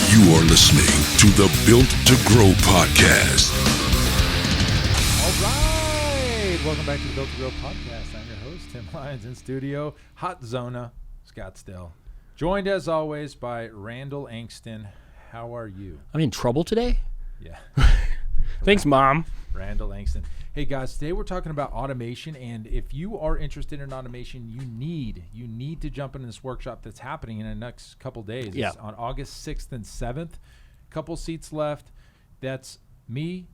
You are listening to the Built to Grow podcast. All right. Welcome back to the Built to Grow podcast. I'm your host, Tim Lyons, in studio, Hot Zona, Scottsdale. Joined, as always, by Randall Angston. How are you? I'm in trouble today? Yeah. Thanks, Mom. Randall Angston. Hey, guys, today we're talking about automation, and if you are interested in automation, you need to jump into this workshop that's happening in the next couple days. Yeah. It's on August 6th and 7th. Couple seats left. That's me,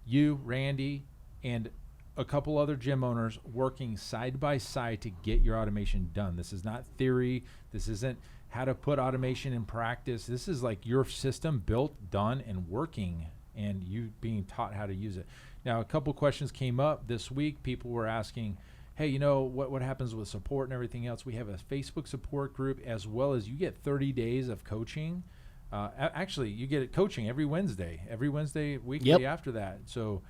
you, Randy, and a couple other gym owners working side by side to get your automation done. This is not theory. This isn't how to put automation in practice. This is like your system built, done, and working, and you being taught how to use it. Now, a couple questions came up this week. People were asking, hey, you know, what happens with support and everything else? We have a Facebook support group, as well as you get 30 days of coaching. Actually, you get coaching every Wednesday weekly after that. So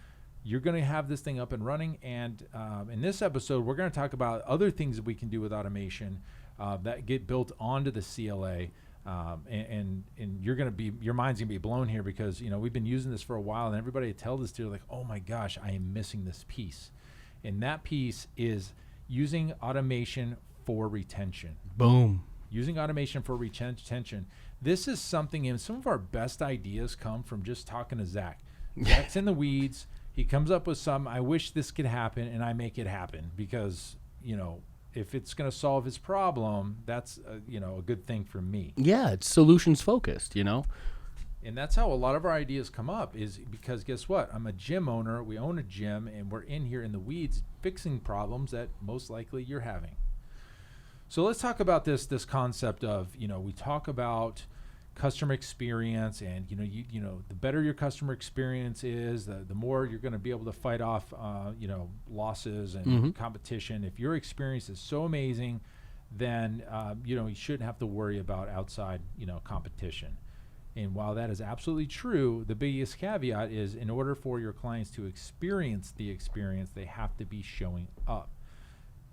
you're going to have this thing up and running. And in this episode, we're going to talk about other things that we can do with automation that get built onto the CLA. And your mind's gonna be blown here, because we've been using this for a while, and everybody I tell this to, like, oh my gosh, I am missing this piece. And that piece is using automation for retention. Boom. Using automation for retention. This is something, and some of our best ideas come from just talking to Zach. Zach's in the weeds. He comes up with some, I wish this could happen, and I make it happen, because if it's going to solve his problem, that's a good thing for me. Yeah, it's solutions focused, And that's how a lot of our ideas come up, is because guess what? I'm a gym owner. We own a gym, and we're in here in the weeds fixing problems that most likely you're having. So let's talk about this concept of, we talk about customer experience, and the better your customer experience is, the more you're going to be able to fight off losses and competition. If your experience is so amazing, then you shouldn't have to worry about outside competition. And while that is absolutely true, the biggest caveat is, in order for your clients to experience the experience, they have to be showing up.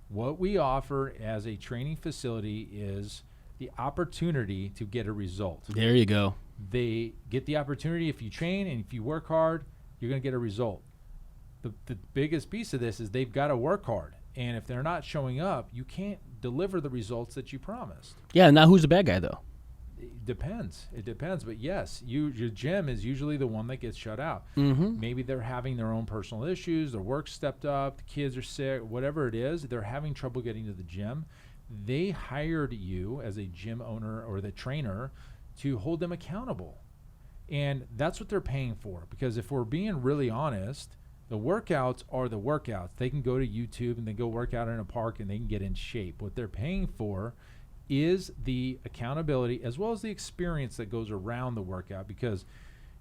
What we offer as a training facility is the opportunity to get a result. There you go. They get the opportunity. If you train and if you work hard, you're going to get a result. The biggest piece of this is they've got to work hard. And if they're not showing up, you can't deliver the results that you promised. Yeah, now who's the bad guy, though? It depends. But yes, your gym is usually the one that gets shut out. Mm-hmm. Maybe they're having their own personal issues, their work stepped up, the kids are sick, whatever it is, they're having trouble getting to the gym. They hired you as a gym owner or the trainer to hold them accountable. And that's what they're paying for. Because if we're being really honest, the workouts are the workouts. They can go to YouTube and they go work out in a park and they can get in shape. What they're paying for is the accountability as well as the experience that goes around the workout. Because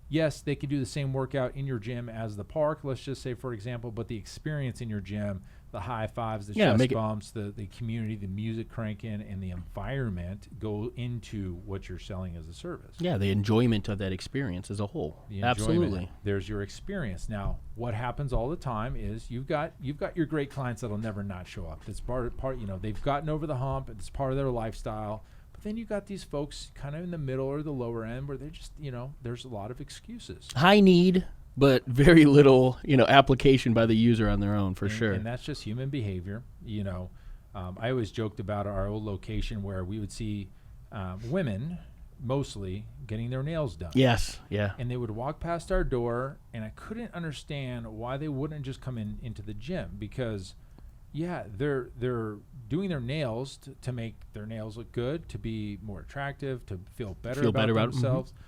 yes, they can do the same workout in your gym as the park, let's just say, for example, but the experience in your gym, the high fives, the chest bumps, the community, the music cranking, and the environment go into what you're selling as a service. Yeah, the enjoyment of that experience as a whole. Absolutely. There's your experience. Now, what happens all the time is you've got your great clients that'll never not show up. It's part they've gotten over the hump. It's part of their lifestyle. But then you got these folks kind of in the middle or the lower end where they're just, there's a lot of excuses. High need, but very little, application by the user on their own, for sure. And that's just human behavior. I always joked about our old location where we would see women mostly getting their nails done. Yes, yeah. And they would walk past our door, and I couldn't understand why they wouldn't just come into the gym, because they're doing their nails to make their nails look good, to be more attractive, to feel better about themselves. Mm-hmm.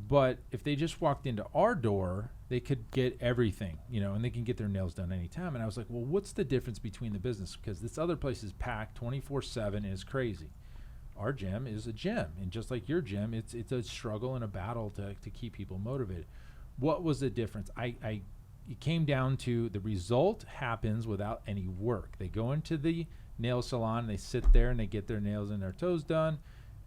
But if they just walked into our door, they could get everything, and they can get their nails done anytime. And I was like, well, what's the difference between the business? Because this other place is packed 24/7 and is crazy. Our gym is a gym, and just like your gym, it's a struggle and a battle to keep people motivated. What was the difference? It came down to the result happens without any work. They go into the nail salon, they sit there, and they get their nails and their toes done,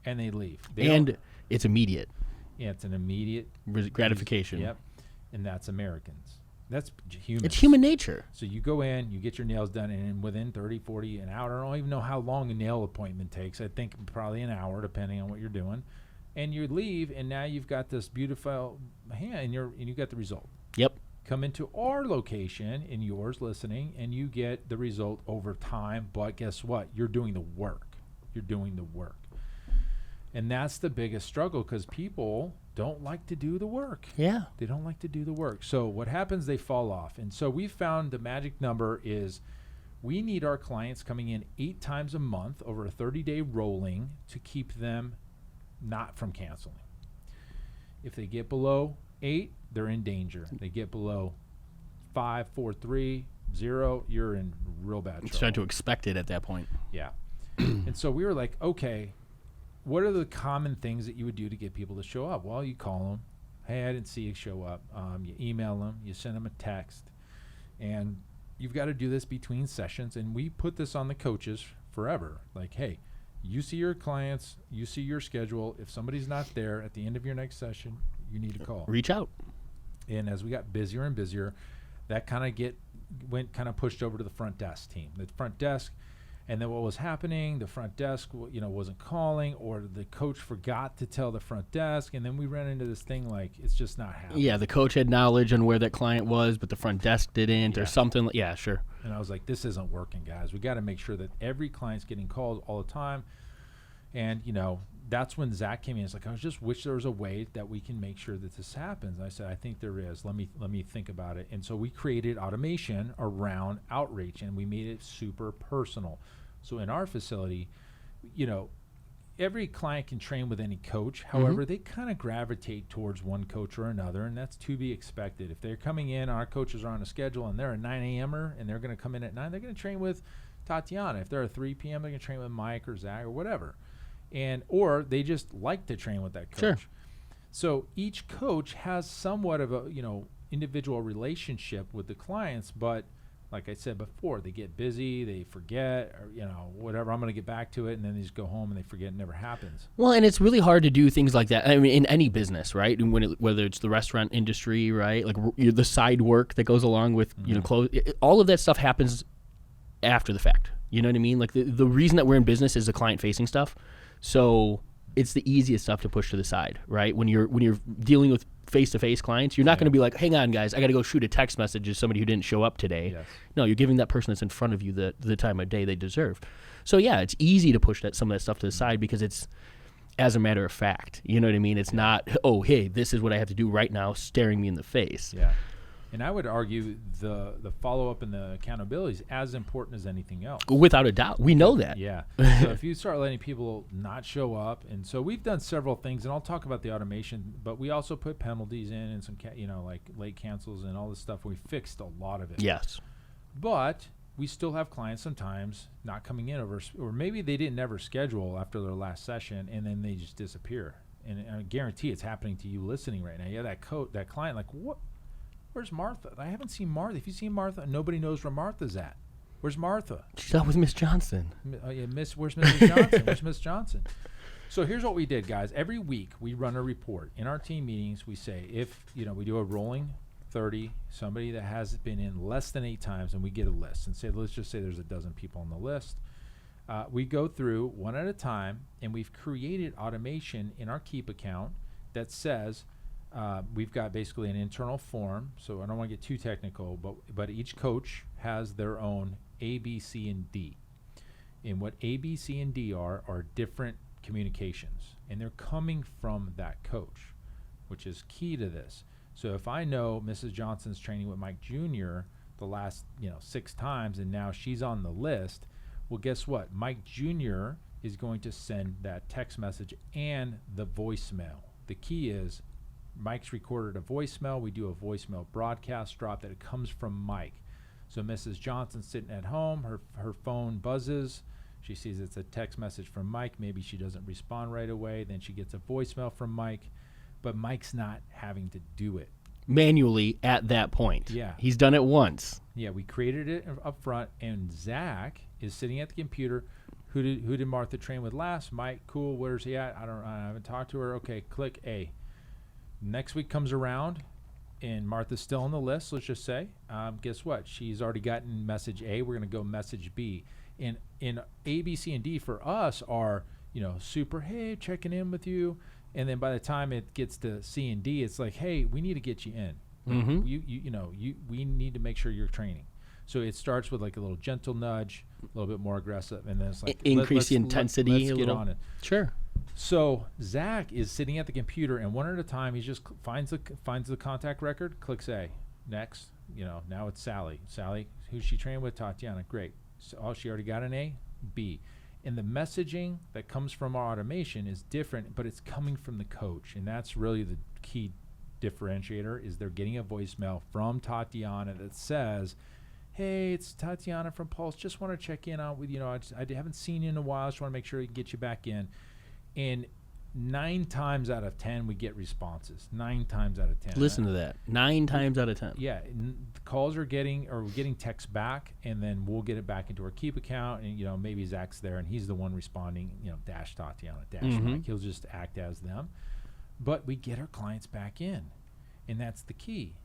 and they leave. And it's immediate. Yeah, it's an immediate gratification. Yep, and that's Americans. That's human. It's human nature. So you go in, you get your nails done, and within 30, 40, an hour, I don't even know how long a nail appointment takes. I think probably an hour, depending on what you're doing. and you leave, and now you've got this beautiful hand, and you got the result. Yep. Come into our location, in yours listening, and you get the result over time. But guess what? You're doing the work. You're doing the work. And that's the biggest struggle, because people don't like to do the work. Yeah. They don't like to do the work. So what happens, they fall off. And so we found the magic number is we need our clients coming in 8 times a month over a 30-day rolling to keep them not from canceling. If they get below 8, they're in danger. They get below 5, 4, 3, 0, you're in real bad trouble. It's trying to expect it at that point. Yeah. And so we were like, okay, what are the common things that you would do to get people to show up? Well, you call them. Hey, I didn't see you show up. You email them. You send them a text. And you've got to do this between sessions. And we put this on the coaches forever. Like, hey, you see your clients. You see your schedule. If somebody's not there at the end of your next session, you need to call. Reach out. And as we got busier and busier, that kind of pushed over to the front desk team. The front desk. And then what was happening, the front desk, wasn't calling, or the coach forgot to tell the front desk. And then we ran into this thing like it's just not happening. Yeah, the coach had knowledge on where that client was, but the front desk didn't, Yeah. or something. Yeah, sure. And I was like, this isn't working, guys. We got to make sure that every client's getting calls all the time. And, that's when Zach came in. It's like, I just wish there was a way that we can make sure that this happens. And I said, I think there is. Let me think about it. And so we created automation around outreach, and we made it super personal. So in our facility, every client can train with any coach. However, they kind of gravitate towards one coach or another, and that's to be expected. If they're coming in, our coaches are on a schedule, and they're a 9 a.m.er, and they're going to come in at 9, they're going to train with Tatiana. If they're a 3 p.m., they're going to train with Mike or Zach or whatever. Or they just like to train with that coach. Sure. So each coach has somewhat of a, individual relationship with the clients, but like I said before, they get busy, they forget, or, whatever, I'm going to get back to it, and then they just go home and they forget it never happens. Well, and it's really hard to do things like that. I mean, in any business, right? And whether it's the restaurant industry, right? Like the side work that goes along with, clothes, all of that stuff happens after the fact. You know what I mean? Like the reason that we're in business is the client-facing stuff. So it's the easiest stuff to push to the side, right? When you're dealing with face-to-face clients, you're not going to be like, hang on, guys, I got to go shoot a text message to somebody who didn't show up today. Yes. No, you're giving that person that's in front of you the time of day they deserve. So, yeah, it's easy to push some of that stuff to the side because it's as a matter of fact. You know what I mean? It's not, oh, hey, this is what I have to do right now, staring me in the face. Yeah. And I would argue the follow-up and the accountability is as important as anything else. Without a doubt. We know that. Yeah. So if you start letting people not show up, and so we've done several things, and I'll talk about the automation, but we also put penalties in and some, like late cancels and all this stuff. We fixed a lot of it. Yes. But we still have clients sometimes not coming in or maybe they didn't ever schedule after their last session, and then they just disappear. And I guarantee it's happening to you listening right now. Yeah, that client, like, what? Where's Martha? I haven't seen Martha. If you see Martha, nobody knows where Martha's at. Where's Martha? She's out with Miss Johnson. Where's Mrs. Johnson? Where's Miss Johnson? So here's what we did, guys. Every week we run a report. In our team meetings, we say if, we do a rolling 30, somebody that has been in less than 8 times, and we get a list and say, let's just say there's a dozen people on the list. We go through one at a time, and we've created automation in our Keep account that says, we've got basically an internal form, so I don't want to get too technical, but each coach has their own A, B, C, and D. And what A, B, C, and D are different communications, and they're coming from that coach, which is key to this. So if I know Mrs. Johnson's training with Mike Jr. the last 6 times, and now she's on the list, well, guess what? Mike Jr. is going to send that text message and the voicemail. The key is Mike's recorded a voicemail. We do a voicemail broadcast drop that it comes from Mike. So Mrs. Johnson's sitting at home. Her phone buzzes. She sees it's a text message from Mike. Maybe she doesn't respond right away. Then she gets a voicemail from Mike. But Mike's not having to do it manually at that point. Yeah. He's done it once. Yeah, we created it up front, and Zach is sitting at the computer. Who did Martha train with last? Mike. Cool. Where's he at? I haven't talked to her. Okay, click A. Next week comes around, and Martha's still on the list, let's just say. Guess what? She's already gotten message A. We're going to go message B. And A, B, C, and D for us are super, hey, checking in with you. And then by the time it gets to C and D, it's like, hey, we need to get you in. We need to make sure you're training. So it starts with like a little gentle nudge, a little bit more aggressive, and then it's like increase the intensity. Let's get on it. Sure. So Zach is sitting at the computer, and one at a time, he just finds the contact record, clicks A, next. Now it's Sally. Sally, who's she trained with? Tatiana. Great. So, she already got an A, B. And the messaging that comes from our automation is different, but it's coming from the coach, and that's really the key differentiator. Is they're getting a voicemail from Tatiana that says, hey, it's Tatiana from Pulse. Just want to check in on with I haven't seen you in a while. Just want to make sure we can get you back in. And 9 times out of 10, we get responses. 9 times out of 10. Listen to that. 9 times out of 10. Yeah, the calls we're getting texts back, and then we'll get it back into our Keep account, and maybe Zach's there, and he's the one responding. Dash Tatiana, dash Mike. He'll just act as them, but we get our clients back in, and that's the key.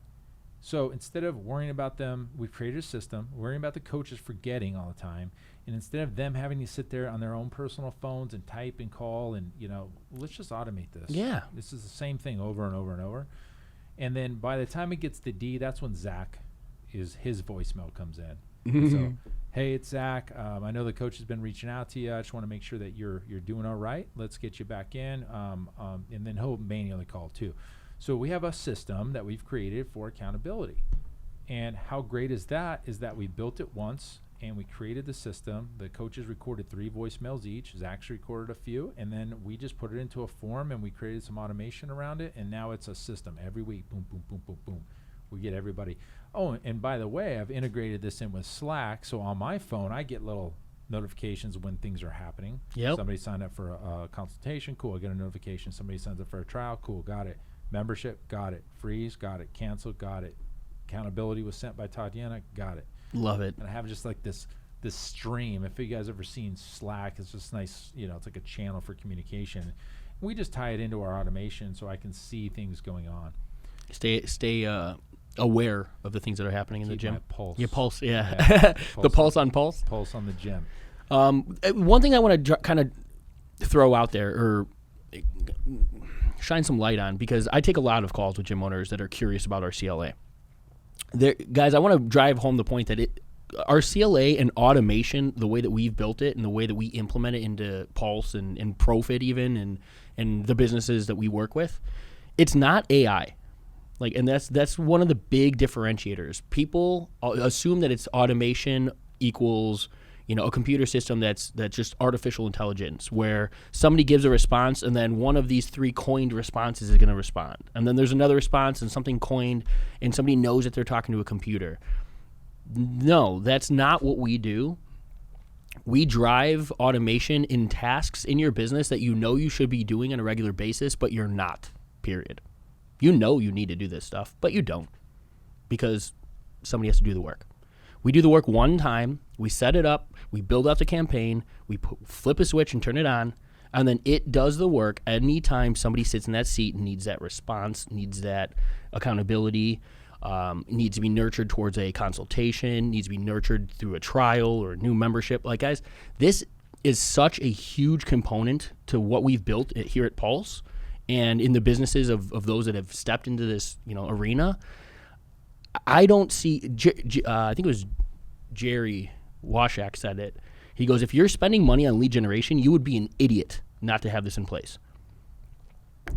So instead of worrying about them, we've created a system, worrying about the coaches forgetting all the time. And instead of them having to sit there on their own personal phones and type and call and, let's just automate this. Yeah. This is the same thing over and over and over. And then by the time it gets to D, that's when his voicemail comes in. So, hey, it's Zach. I know the coach has been reaching out to you. I just want to make sure that you're doing all right. Let's get you back in. And then he'll manually call too. So we have a system that we've created for accountability. And how great is that we built it once and we created the system. The coaches recorded 3 voicemails each. Zach's recorded a few. And then we just put it into a form and we created some automation around it. And now it's a system. Every week, boom, boom, boom, boom, boom. We get everybody. Oh, and by the way, I've integrated this in with Slack. So on my phone, I get little notifications when things are happening. Yep. Somebody signed up for a consultation. Cool. I get a notification. Somebody signs up for a trial. Cool. Got it. Membership, got it. Freeze, got it. Cancel, got it. Accountability was sent by Tatiana, got it. Love it. And I have just like this stream. If you guys ever seen Slack, it's just nice. It's like a channel for communication. We just tie it into our automation so I can see things going on. Stay aware of the things that are happening in the gym. My pulse. Your pulse, yeah. The pulse on pulse. Pulse on the gym. One thing I want to kind of throw out there, or shine some light on, because I take a lot of calls with gym owners that are curious about our CLA. Guys, I want to drive home the point that our CLA and automation, the way that we've built it and the way that we implement it into Pulse and Profit even and the businesses that we work with, it's not AI. And that's one of the big differentiators. People assume that it's automation equals a computer system that's just artificial intelligence, where somebody gives a response and then one of these 3 coined responses is going to respond. And then there's another response and something coined and somebody knows that they're talking to a computer. No, that's not what we do. We drive automation in tasks in your business that you should be doing on a regular basis, but you're not, period. You need to do this stuff, but you don't, because somebody has to do the work. We do the work one time, we set it up, we build out the campaign, we flip a switch and turn it on, and then it does the work anytime somebody sits in that seat and needs that response, needs that accountability, needs to be nurtured towards a consultation, needs to be nurtured through a trial or a new membership. Guys, this is such a huge component to what we've built here at Pulse and in the businesses of those that have stepped into this arena. I don't see, I think it was Jerry Washak said it. He goes, if you're spending money on lead generation, you would be an idiot not to have this in place.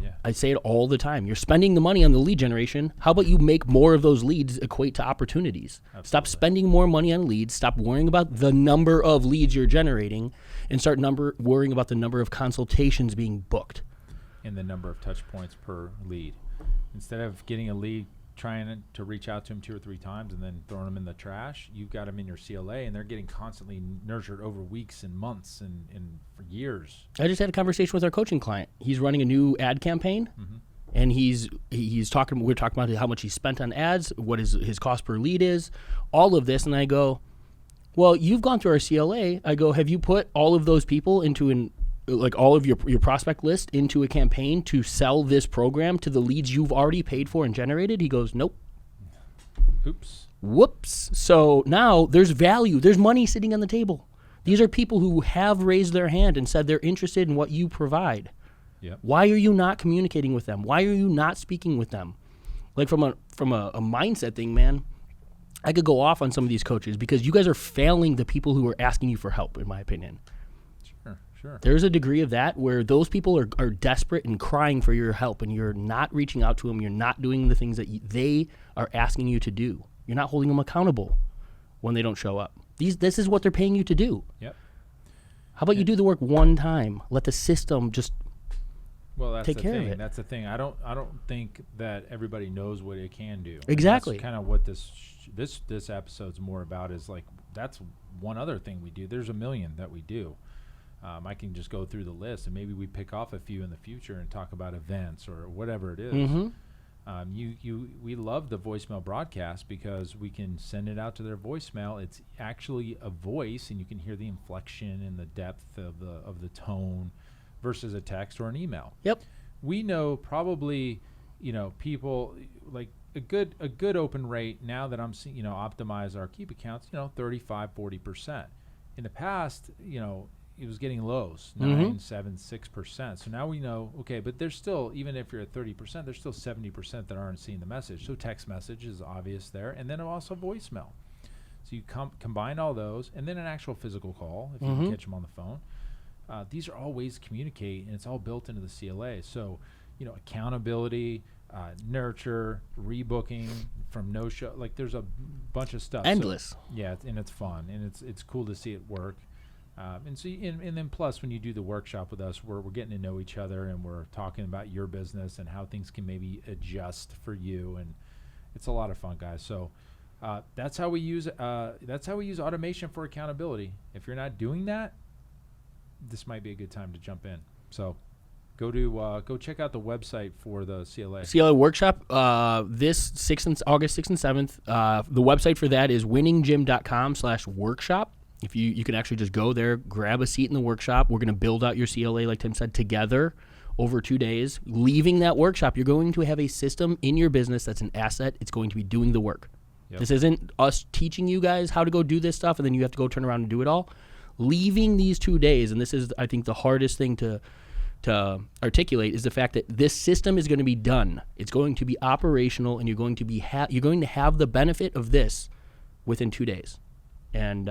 Yeah. I say it all the time. You're spending the money on the lead generation. How about you make more of those leads equate to opportunities? Absolutely. Stop spending more money on leads. Stop worrying about the number of leads you're generating and start worrying about the number of consultations being booked. And the number of touch points per lead. Instead of getting a lead, trying to reach out to them 2 or 3 times and then throwing them in the trash, you've got them in your CLA and they're getting constantly nurtured over weeks and months and for years. I just had a conversation with our coaching client. He's running a new ad campaign, and we're talking about how much he spent on ads, what his cost per lead is, all of this, and I go, well, you've gone through our CLA. I go, have you put all of those people into all of your prospect list into a campaign to sell this program to the leads you've already paid for and generated? He goes, nope. Oops. Whoops. So now there's value. There's money sitting on the table. These are people who have raised their hand and said they're interested in what you provide. Yep. Why are you not communicating with them? Why are you not speaking with them? Like from a mindset thing, man, I could go off on some of these coaches because you guys are failing the people who are asking you for help, in my opinion. Sure. There's a degree of that where those people are desperate and crying for your help, and you're not reaching out to them. You're not doing the things that they are asking you to do. You're not holding them accountable when they don't show up. This is what they're paying you to do. Yep. How about you do the work one time? Let the system just take care of it. That's the thing. I don't think that everybody knows what it can do. Exactly. And that's kind of what this episode's more about. Is like that's one other thing we do. There's a million that we do. I can just go through the list, and maybe we pick off a few in the future and talk about events or whatever it is. Mm-hmm. We love the voicemail broadcast because we can send it out to their voicemail. It's actually a voice, and you can hear the inflection and the depth of the tone versus a text or an email. Yep. We know probably, people like a good open rate now that I'm seeing, optimize our keep accounts, 35, 40%. In the past, it was getting lows, 9, 7, 6%. So now we know, okay, but there's still, even if you're at 30%, there's still 70% that aren't seeing the message. So text message is obvious there, and then also voicemail. So you combine all those, and then an actual physical call if you can catch them on the phone. These are all ways to communicate, and it's all built into the CLA. So, accountability, nurture, rebooking from no-show. Like there's a bunch of stuff. Endless. So, yeah, and it's fun, and it's cool to see it work. And then plus when you do the workshop with us, we're getting to know each other, and we're talking about your business and how things can maybe adjust for you, and it's a lot of fun, guys. So that's how we use automation for accountability. If you're not doing that, this might be a good time to jump in. So go check out the website for the CLA. CLA workshop August 6th and 7th. The website for that is winninggym.com/workshop. If you can actually just go there, grab a seat in the workshop. We're going to build out your CLA, like Tim said, together over 2 days. Leaving that workshop, you're going to have a system in your business that's an asset. It's going to be doing the work. Yep. This isn't us teaching you guys how to go do this stuff, and then you have to go turn around and do it all. Leaving these 2 days, and this is, I think, the hardest thing to articulate, is the fact that this system is going to be done. It's going to be operational, and you're going to have the benefit of this within 2 days. And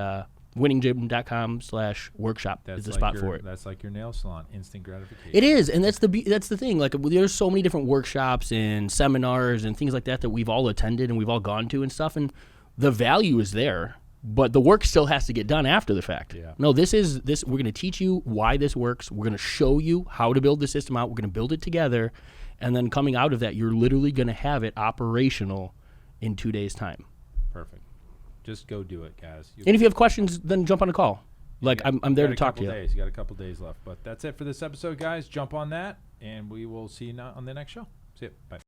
winninggym.com/workshop is the spot for it. That's like your nail salon, instant gratification. It is, and that's the thing. Like, there's so many different workshops and seminars and things like that we've all attended and we've all gone to and stuff, and the value is there, but the work still has to get done after the fact. Yeah. No, this. We're going to teach you why this works. We're going to show you how to build the system out. We're going to build it together, and then coming out of that, you're literally going to have it operational in 2 days' time. Perfect. Just go do it, guys. And if you have questions, then jump on a call. Like, I'm there to talk to you. You got a couple days left. But that's it for this episode, guys. Jump on that, and we will see you on the next show. See you. Bye.